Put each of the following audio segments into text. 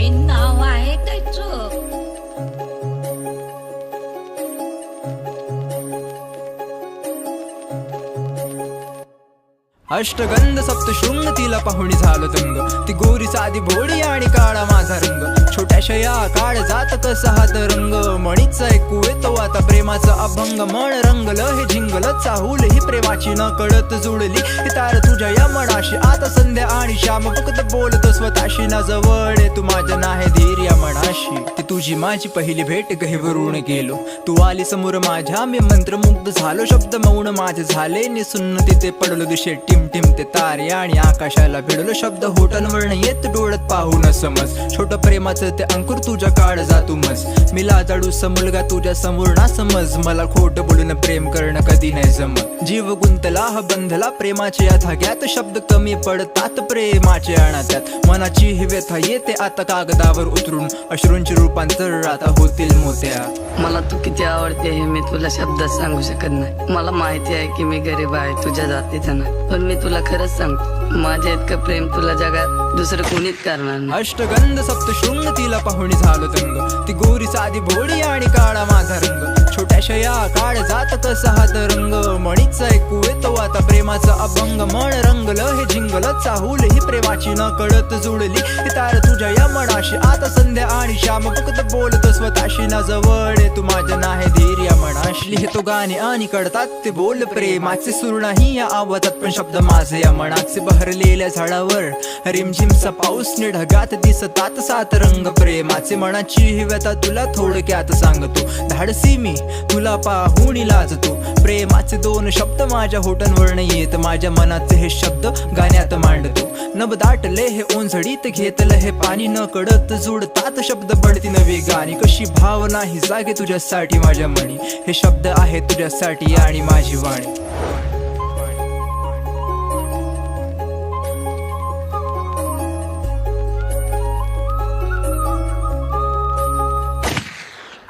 हे नाव आहे त्याचं. अष्टगंध सप्तशृंग तिला पाहुणी झालो दंग. ती गोरी साधी भोळी आणि काळा माझा रंग. छोट्याशा या काळ जात कसा हात रंग. मणीचा ऐकू येतो आता प्रेमाचा अभंग. मन रंगलं हे झिंगलं चाहूल ही प्रेमाची न कळत जुळली. ही तार तुझ्या या मनाशी आता संध्या आणि श्याम फक्त बोलतो स्वतःशी. ना जवळ तू माझ्या नाही धीर या मनाशी. ती तुझी माझी पहिली भेट गहिवरून गेलो. तू आली समोर माझ्या मी मंत्रमुग्ध झालो. शब्द मौन माझे झाले निसुन्न तिथे पडलो. दिशे टिम टिम ते तारे आणि आकाशाला भिडलो. शब्द होटांवरण येत डोळ्यात पाहून समज. छोट प्रेमाचं ते अंकुर तुझ्या काळ जातू मज. मी लाजाडूसा मुलगा तुझ्या समोर ना समज. मला खोट बोलून प्रेम करणं कधी नाही जमत. जीव गुंतला हा बंधला प्रेमाच्या या धाग्यात. शब्द कमी पडतात प्रेमाचे अनाथ्यात. मनाची ही व्यथा येते आता कागदावर उतरून. अश्रूंचे रूपांतर आता होतील मोत्या. मला तू किती आवडते हे मी तुला शब्दात सांगू शकत नाही. मला माहिती आहे की मी गरीब आहे तुझ्या जातीचा नाही. पण मी तुला खरंच सांगतो माझ्या इतकं प्रेम तुला जगात दुसरं कोणीच करणार नाही. अष्टगंध सप्तशृंग तिला पाहुणी झालो दंग. ती गोरी साधी भोळी आणि काळा माझा रंग. छोट्याशा या काळ जात कसा हात रंग. मणीचा ऐकू येतो आता प्रेमाचा अभंग. मन रंगलं हे झिंगलं चाहूल ही प्रेमाची न कळत जुळली. ही तार तुझ्या या मनाशी आता संध्या आणि श्याम फक्त बोलतो स्वतःशी. ना जवळ तू माझ्या नाही धीर या मनाशी. लिहितो गाणे आणि कळतात ते बोल प्रेमाचे. सूर नाही या आवाजात पण शब्द माझे या मनाचे. बहरलेल्या झाडावर रिमझिमचा पाऊस नि ढगात दिसतात सात रंग प्रेमाचे. मनाची ही व्यथा तुला थोडक्यात सांगतो. धाडसी मी तुला पाहून लाजतो. प्रेमाचे दोन शब्द माझ्या होटांवरनं येत. माझ्या मनाचे हे शब्द गाण्यात मांडतो. नभ दाटले हे ओंझडीत घेतलं हे पाणी. न कळत जुडतात शब्द पडती नवी गाणी. कशी भावना ही जागे तुझ्यासाठी माझ्या मनी. हे शब्द आहे तुझ्यासाठी आणि माझी वाणी.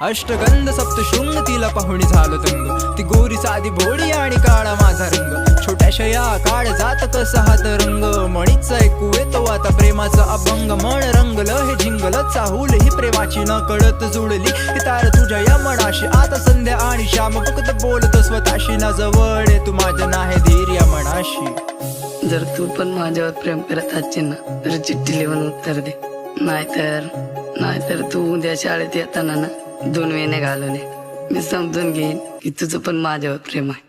अष्टगंध सप्तशृंग तिला पाहुणी झालो दंग. ती गोरी साधी भोळी आणि काळा माझा रंग. छोट्याशा या काळ जात कसा हात रंग. मणीचा ऐकू येतो आता प्रेमाचा अभंग. मन रंगलं हे झिंगलं चाहूल ही प्रेमाची न कळत जुळली. ही तार तुझ्या या मनाशी आता संध्या आणि श्याम फक्त बोलतो स्वतःशी. ना जवळ तू माझ्या नाही धीर या मनाशी. जर तू पण माझ्यावर प्रेम करत असशील ना तर चिठ्ठी लिहून उत्तर दे. नाहीतर तू उद्या शाळेत येताना ना 2 वेण्या घालून ये. मी समजून घेईन की तुझं पण माझ्यावर प्रेम आहे.